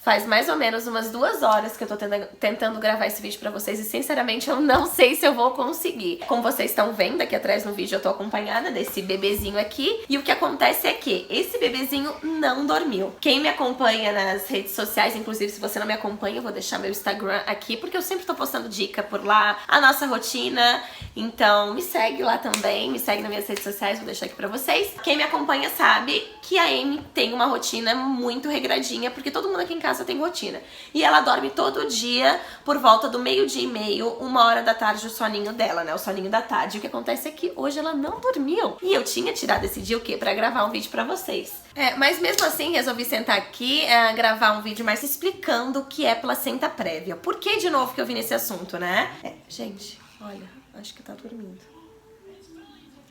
Faz mais ou menos umas 2 horas que eu tô tentando gravar esse vídeo pra vocês e sinceramente eu não sei se eu vou conseguir. Como vocês estão vendo aqui atrás no vídeo, eu tô acompanhada desse bebezinho aqui e o que acontece é que esse bebezinho não dormiu. Quem me acompanha nas redes sociais, inclusive se você não me acompanha, eu vou deixar meu Instagram aqui porque eu sempre tô postando dica por lá, a nossa rotina, então me segue lá também, me segue nas minhas redes sociais, vou deixar aqui pra vocês. Quem me acompanha sabe que a Amy tem uma rotina muito regradinha, porque todo mundo aqui em casa tem rotina. E ela dorme todo dia por volta do 12:30, 1h da tarde, o soninho dela, né? O soninho da tarde. E o que acontece é que hoje ela não dormiu. E eu tinha tirado esse dia o quê? Pra gravar um vídeo pra vocês. Mas mesmo assim resolvi sentar aqui, gravar um vídeo mais explicando o que é placenta prévia. Por que de novo que eu vim nesse assunto, né? Gente, olha, acho que tá dormindo.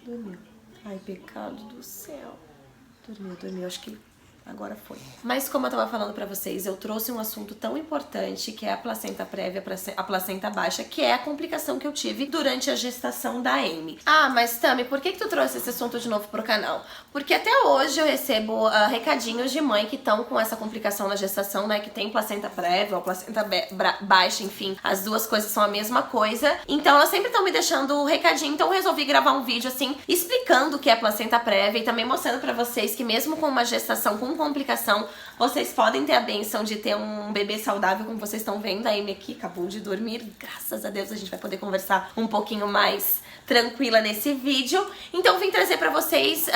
Dormiu. Ai, pecado do céu. Dormiu, acho que agora foi. Mas como eu tava falando pra vocês, eu trouxe um assunto tão importante que é a placenta prévia, a placenta baixa, que é a complicação que eu tive durante a gestação da Amy. Ah, mas Tami, por que tu trouxe esse assunto de novo pro canal? Porque até hoje eu recebo recadinhos de mãe que estão com essa complicação na gestação, né, que tem placenta prévia ou placenta baixa, enfim, as duas coisas são a mesma coisa. Então elas sempre estão me deixando um recadinho, então eu resolvi gravar um vídeo assim, explicando o que é placenta prévia e também mostrando pra vocês que mesmo com uma gestação com complicação, vocês podem ter a benção de ter um bebê saudável, como vocês estão vendo. A Amy aqui acabou de dormir, graças a Deus a gente vai poder conversar um pouquinho mais tranquila nesse vídeo. Então vim trazer pra vocês,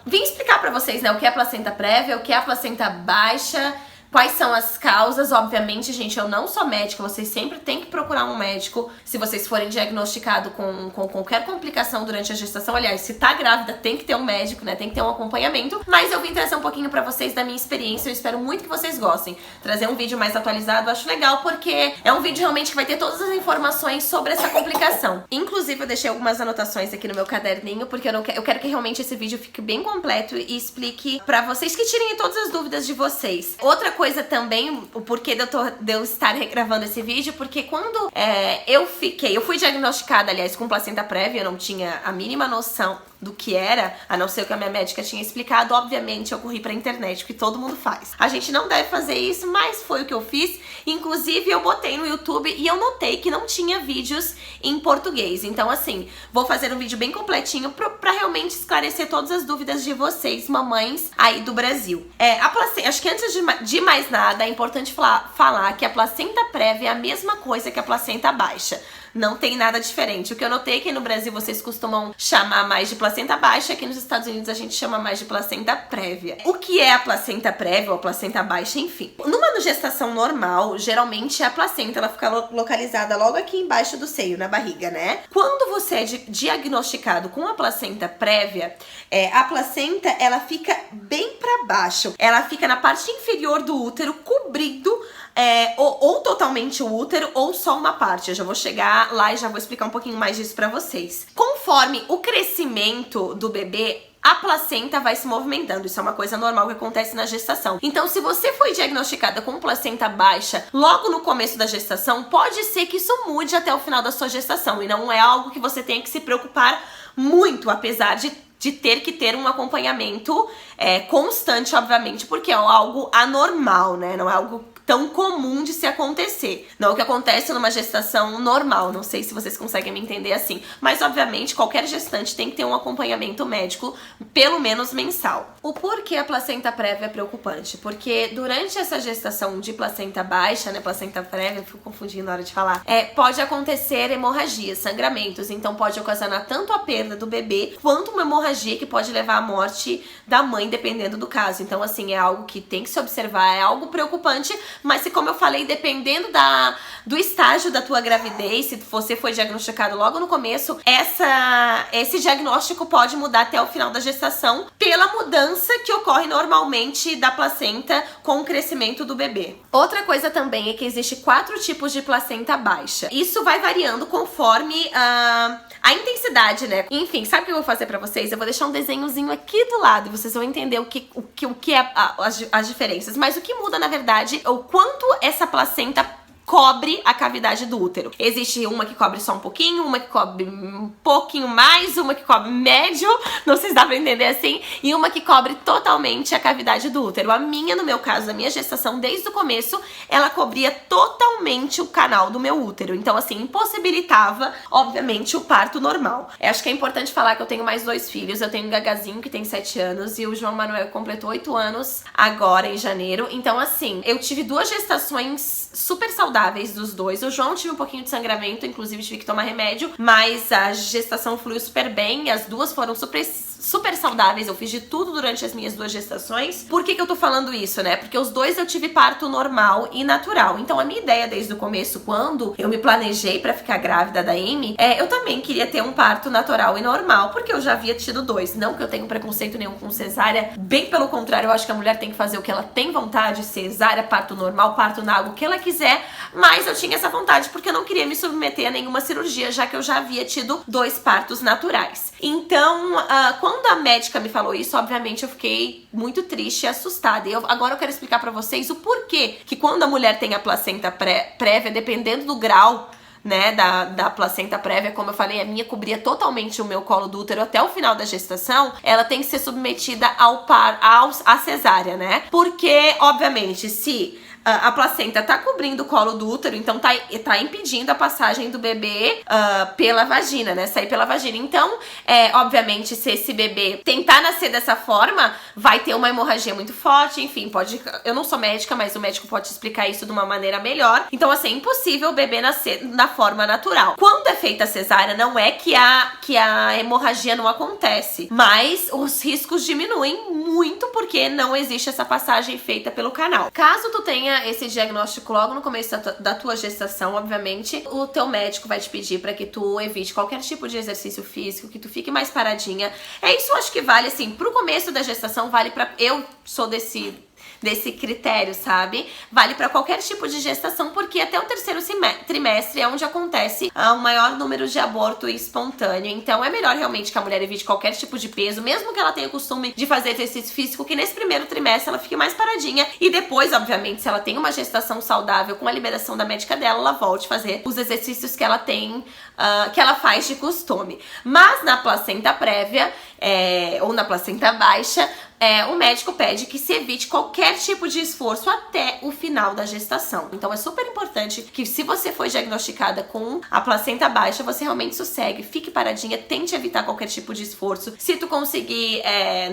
vim explicar pra vocês, né, o que é a placenta prévia, o que é a placenta baixa, quais são as causas. Obviamente, gente, eu não sou médica, vocês sempre têm que procurar um médico se vocês forem diagnosticados com qualquer complicação durante a gestação. Aliás, se tá grávida, tem que ter um médico, né, tem que ter um acompanhamento. Mas eu vim trazer um pouquinho pra vocês da minha experiência, eu espero muito que vocês gostem. Trazer um vídeo mais atualizado, eu acho legal, porque é um vídeo realmente que vai ter todas as informações sobre essa complicação. Inclusive, eu deixei algumas anotações aqui no meu caderninho, porque eu quero que realmente esse vídeo fique bem completo e explique pra vocês, que tirem todas as dúvidas de vocês. Outra coisa também, o porquê de eu estar regravando esse vídeo, porque quando eu fui diagnosticada, aliás, com placenta prévia, eu não tinha a mínima noção do que era, a não ser o que a minha médica tinha explicado. Obviamente eu corri pra internet, que todo mundo faz. A gente não deve fazer isso, mas foi o que eu fiz. Inclusive eu botei no YouTube e eu notei que não tinha vídeos em português. Então assim, vou fazer um vídeo bem completinho pra realmente esclarecer todas as dúvidas de vocês, mamães aí do Brasil. Acho que antes de mais nada, é importante falar que a placenta prévia é a mesma coisa que a placenta baixa. Não tem nada diferente. O que eu notei é que no Brasil vocês costumam chamar mais de placenta baixa, aqui nos Estados Unidos a gente chama mais de placenta prévia. O que é a placenta prévia ou a placenta baixa, enfim? Numa gestação normal, geralmente a placenta ela fica localizada logo aqui embaixo do seio, na barriga, né? Quando você é diagnosticado com a placenta prévia, a placenta ela fica bem pra baixo. Ela fica na parte inferior do útero, cobrindo ou totalmente o útero ou só uma parte. Eu já vou chegar lá e já vou explicar um pouquinho mais disso pra vocês. Conforme o crescimento do bebê, a placenta vai se movimentando. Isso é uma coisa normal que acontece na gestação. Então, se você foi diagnosticada com placenta baixa logo no começo da gestação, pode ser que isso mude até o final da sua gestação. E não é algo que você tenha que se preocupar muito, apesar de ter que ter um acompanhamento constante, obviamente, porque é algo anormal, né? Não é algo tão comum de se acontecer. Não é o que acontece numa gestação normal. Não sei se vocês conseguem me entender assim. Mas, obviamente, qualquer gestante tem que ter um acompanhamento médico, pelo menos mensal. O porquê a placenta prévia é preocupante? Porque durante essa gestação de placenta baixa, né, placenta prévia, fico confundindo na hora de falar, pode acontecer hemorragias, sangramentos. Então, pode ocasionar tanto a perda do bebê, quanto uma hemorragia que pode levar à morte da mãe, dependendo do caso. Então, assim, é algo que tem que se observar, é algo preocupante. Mas se, como eu falei, dependendo do estágio da tua gravidez, se você foi diagnosticado logo no começo, esse diagnóstico pode mudar até o final da gestação pela mudança que ocorre normalmente da placenta com o crescimento do bebê. Outra coisa também é que existe 4 tipos de placenta baixa. Isso vai variando conforme a intensidade, né? Enfim, sabe o que eu vou fazer pra vocês? Eu vou deixar um desenhozinho aqui do lado e vocês vão entender o que é as diferenças. Mas o que muda, na verdade, é o quanto essa placenta cobre a cavidade do útero. Existe uma que cobre só um pouquinho, uma que cobre um pouquinho mais, uma que cobre médio, não sei se dá pra entender assim, e uma que cobre totalmente a cavidade do útero. A minha, no meu caso, a minha gestação, desde o começo, ela cobria totalmente o canal do meu útero. Então, assim, impossibilitava, obviamente, o parto normal. Eu acho que é importante falar que eu tenho mais 2 filhos. Eu tenho o Gagazinho, que tem 7 anos, e o João Manuel completou 8 anos agora, em janeiro. Então, assim, eu tive 2 gestações super saudáveis dos dois. O João tive um pouquinho de sangramento, inclusive tive que tomar remédio, mas a gestação fluiu super bem, as duas foram super saudáveis, eu fiz de tudo durante as minhas 2 gestações. Por que que eu tô falando isso, né? Porque os 2 eu tive parto normal e natural. Então a minha ideia desde o começo, quando eu me planejei pra ficar grávida da Amy, eu também queria ter um parto natural e normal, porque eu já havia tido 2. Não que eu tenha preconceito nenhum com cesárea, bem pelo contrário, eu acho que a mulher tem que fazer o que ela tem vontade, cesárea, parto normal, parto na água, o que ela quiser, mas eu tinha essa vontade porque eu não queria me submeter a nenhuma cirurgia, já que eu já havia tido 2 partos naturais. Então, quando a médica me falou isso, obviamente eu fiquei muito triste e assustada. E agora eu quero explicar pra vocês o porquê que quando a mulher tem a placenta prévia, dependendo do grau, né, da placenta prévia, como eu falei, a minha cobria totalmente o meu colo do útero até o final da gestação, ela tem que ser submetida à cesárea, né? Porque, obviamente, se a placenta tá cobrindo o colo do útero, então tá impedindo a passagem do bebê pela vagina, né? Sair pela vagina. Então, obviamente, se esse bebê tentar nascer dessa forma, vai ter uma hemorragia muito forte, enfim, pode... Eu não sou médica, mas o médico pode explicar isso de uma maneira melhor. Então, assim, é impossível o bebê nascer da forma natural. Quando é feita a cesárea, não é que a hemorragia não acontece, mas os riscos diminuem muito porque não existe essa passagem feita pelo canal. Caso tu tenha esse diagnóstico logo no começo da tua gestação, obviamente, o teu médico vai te pedir para que tu evite qualquer tipo de exercício físico, que tu fique mais paradinha. Isso acho que vale, assim, pro começo da gestação, vale pra... Eu sou desse critério, sabe? Vale pra qualquer tipo de gestação, porque até o 3º trimestre é onde acontece o maior número de aborto espontâneo. Então é melhor realmente que a mulher evite qualquer tipo de peso, mesmo que ela tenha o costume de fazer exercício físico, que nesse 1º trimestre ela fique mais paradinha e depois, obviamente, se ela tem uma gestação saudável com a liberação da médica dela, ela volte a fazer os exercícios que ela tem, que ela faz de costume. Mas na placenta prévia ou na placenta baixa, o médico pede que se evite qualquer tipo de esforço até o final da gestação. Então é super importante que, se você foi diagnosticada com a placenta baixa, você realmente sossegue, fique paradinha, tente evitar qualquer tipo de esforço. Se tu conseguir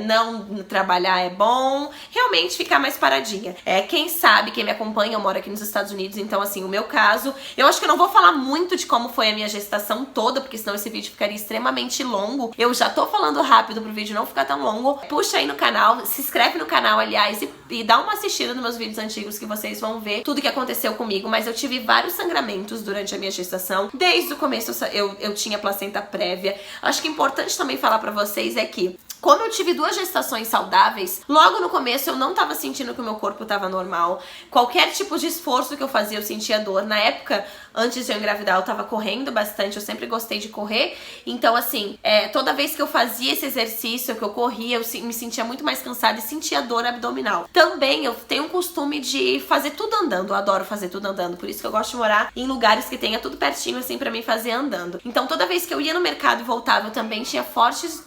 não trabalhar, é bom, realmente ficar mais paradinha. Quem sabe, quem me acompanha, eu moro aqui nos Estados Unidos, então assim, o meu caso, eu acho que eu não vou falar muito de como foi a minha gestação toda, porque senão esse vídeo ficaria extremamente longo. Eu já tô falando rápido pro vídeo não ficar tão longo. Puxa aí no canal, se inscreve no canal, aliás, e dá uma assistida nos meus vídeos antigos que vocês vão ver tudo que aconteceu comigo. Mas eu tive vários sangramentos durante a minha gestação. Desde o começo eu tinha placenta prévia. Acho que é importante também falar pra vocês que, como eu tive 2 gestações saudáveis, logo no começo eu não tava sentindo que o meu corpo tava normal. Qualquer tipo de esforço que eu fazia, eu sentia dor. Na época, antes de eu engravidar, eu tava correndo bastante, eu sempre gostei de correr. Então, assim, toda vez que eu fazia esse exercício, que eu corria, eu me sentia muito mais cansada e sentia dor abdominal. Também eu tenho um costume de fazer tudo andando, eu adoro fazer tudo andando, por isso que eu gosto de morar em lugares que tenha tudo pertinho, assim, pra mim fazer andando. Então, toda vez que eu ia no mercado e voltava, eu também tinha fortes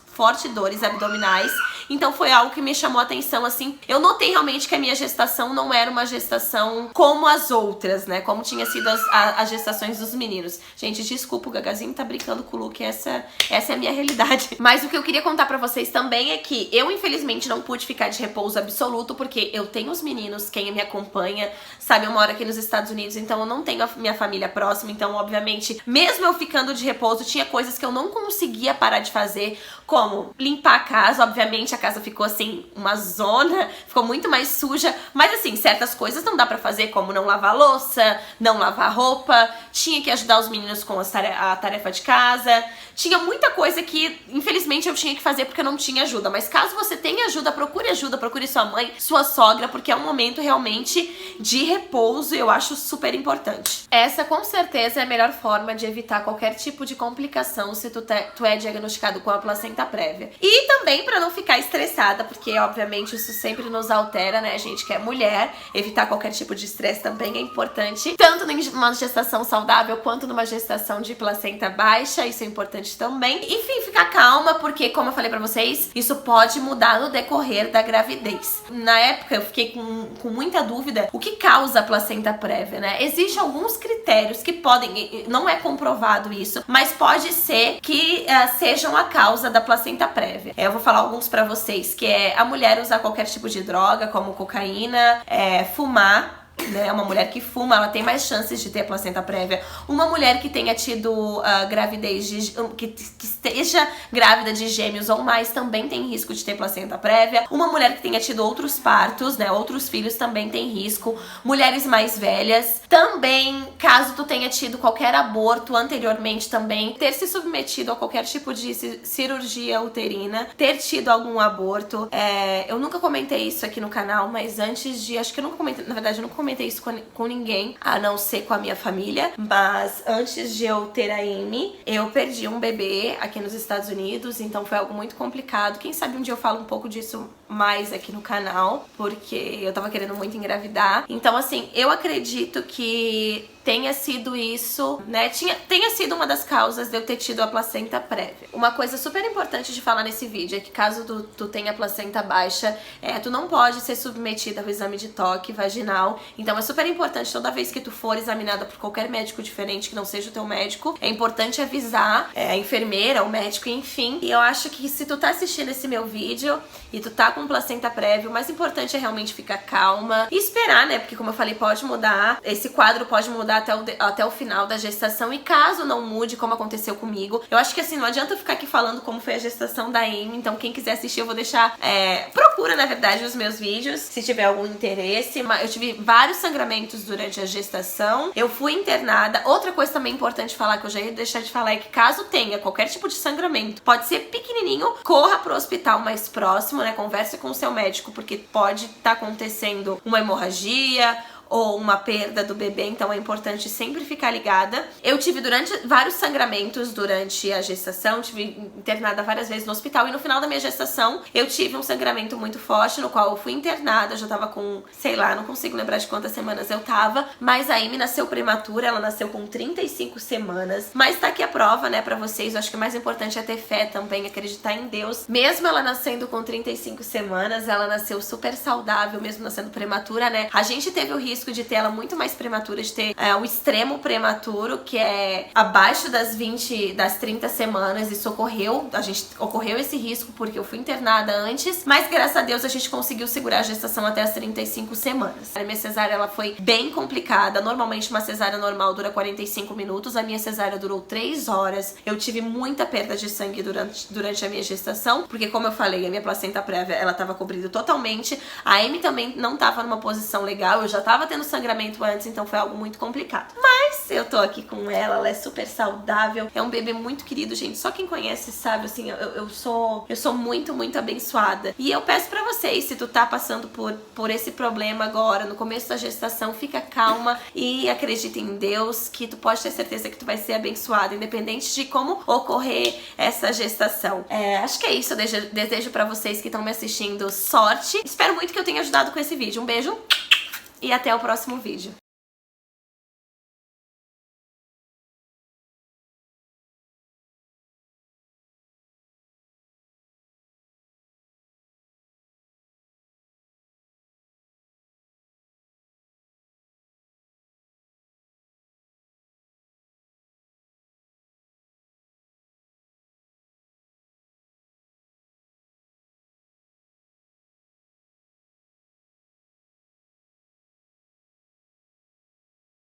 dores abdominais, então foi algo que me chamou a atenção, assim. Eu notei realmente que a minha gestação não era uma gestação como as outras, né, como tinha sido as gestações dos meninos. Gente, desculpa, o Gagazinho tá brincando com o Luke, essa é a minha realidade. Mas o que eu queria contar pra vocês também é que eu, infelizmente, não pude ficar de repouso absoluto, porque eu tenho os meninos, quem me acompanha, sabe, eu moro aqui nos Estados Unidos, então eu não tenho a minha família próxima, então, obviamente, mesmo eu ficando de repouso, tinha coisas que eu não conseguia parar de fazer, como limpar a casa. Obviamente a casa ficou assim, uma zona, ficou muito mais suja, mas assim, certas coisas não dá pra fazer, como não lavar louça, não lavar roupa, tinha que ajudar os meninos com a tarefa de casa, tinha muita coisa que infelizmente eu tinha que fazer porque eu não tinha ajuda. Mas caso você tenha ajuda, procure sua mãe, sua sogra, porque é um momento realmente de repouso e eu acho super importante. Essa com certeza é a melhor forma de evitar qualquer tipo de complicação se tu é diagnosticado com a placenta prévia. prévia. E também pra não ficar estressada, porque obviamente isso sempre nos altera, né? A gente que é mulher, evitar qualquer tipo de estresse também é importante, tanto numa gestação saudável quanto numa gestação de placenta baixa, isso é importante também. Enfim, ficar calma, porque como eu falei pra vocês, isso pode mudar no decorrer da gravidez. Na época eu fiquei com muita dúvida o que causa a placenta prévia, né? Existem alguns critérios que podem, não é comprovado isso, mas pode ser que sejam a causa da placenta prévia. Eu vou falar alguns pra vocês, que é a mulher usar qualquer tipo de droga, como cocaína, fumar, né? Uma mulher que fuma, ela tem mais chances de ter placenta prévia. Uma mulher que tenha tido gravidez, que esteja grávida de gêmeos ou mais, também tem risco de ter placenta prévia. Uma mulher que tenha tido outros partos, né? Outros filhos, também tem risco. Mulheres mais velhas. Também, caso tu tenha tido qualquer aborto anteriormente também, ter se submetido a qualquer tipo de cirurgia uterina, ter tido algum aborto. Eu nunca comentei isso aqui no canal, mas antes de... Acho que eu nunca comentei... Na verdade, eu nunca comentei isso com ninguém, a não ser com a minha família, mas antes de eu ter a Amy, eu perdi um bebê aqui nos Estados Unidos, então foi algo muito complicado. Quem sabe um dia eu falo um pouco disso mais aqui no canal, porque eu tava querendo muito engravidar. Então, assim, eu acredito que tenha sido isso, né? Tenha sido uma das causas de eu ter tido a placenta prévia. Uma coisa super importante de falar nesse vídeo é que caso tu tenha placenta baixa, tu não pode ser submetida ao exame de toque vaginal. Então é super importante, toda vez que tu for examinada por qualquer médico diferente que não seja o teu médico, é importante avisar a enfermeira, o médico, enfim. E eu acho que se tu tá assistindo esse meu vídeo e tu tá com placenta prévia, o mais importante é realmente ficar calma e esperar, né? Porque como eu falei, pode mudar, esse quadro pode mudar até o final da gestação, e caso não mude, como aconteceu comigo, eu acho que assim, não adianta eu ficar aqui falando como foi a gestação da Amy, então quem quiser assistir eu vou deixar, procura na verdade os meus vídeos, se tiver algum interesse. Eu tive vários sangramentos durante a gestação, eu fui internada. Outra coisa também importante falar, que eu já ia deixar de falar, é que caso tenha qualquer tipo de sangramento, pode ser pequenininho, corra pro hospital mais próximo, né, converse com o seu médico, porque pode estar acontecendo uma hemorragia ou uma perda do bebê, então é importante sempre ficar ligada. Eu tive vários sangramentos durante a gestação, tive internada várias vezes no hospital, e no final da minha gestação eu tive um sangramento muito forte, no qual eu fui internada, já tava com, sei lá, não consigo lembrar de quantas semanas eu tava, mas a Amy nasceu prematura, ela nasceu com 35 semanas, mas tá aqui a prova, né, pra vocês. Eu acho que o mais importante é ter fé também, acreditar em Deus. Mesmo ela nascendo com 35 semanas, ela nasceu super saudável, mesmo nascendo prematura, né. A gente teve o risco de ter ela muito mais prematura, de ter o extremo prematuro, que é abaixo das 30 semanas. Isso ocorreu esse risco porque eu fui internada antes, mas graças a Deus a gente conseguiu segurar a gestação até as 35 semanas. A minha cesárea, ela foi bem complicada. Normalmente uma cesárea normal dura 45 minutos, a minha cesárea durou 3 horas. Eu tive muita perda de sangue durante a minha gestação, porque como eu falei, a minha placenta prévia, ela tava cobrida totalmente. A Amy também não tava numa posição legal, eu já tava tendo sangramento antes, então foi algo muito complicado. Mas eu tô aqui com ela é super saudável, é um bebê muito querido, gente. Só quem conhece sabe, assim, eu sou muito, muito abençoada. E eu peço pra vocês, se tu tá passando por esse problema agora, no começo da gestação, fica calma e acredita em Deus, que tu pode ter certeza que tu vai ser abençoada, independente de como ocorrer essa gestação. Acho que é isso, eu desejo pra vocês que estão me assistindo sorte. Espero muito que eu tenha ajudado com esse vídeo. Um beijo e até o próximo vídeo.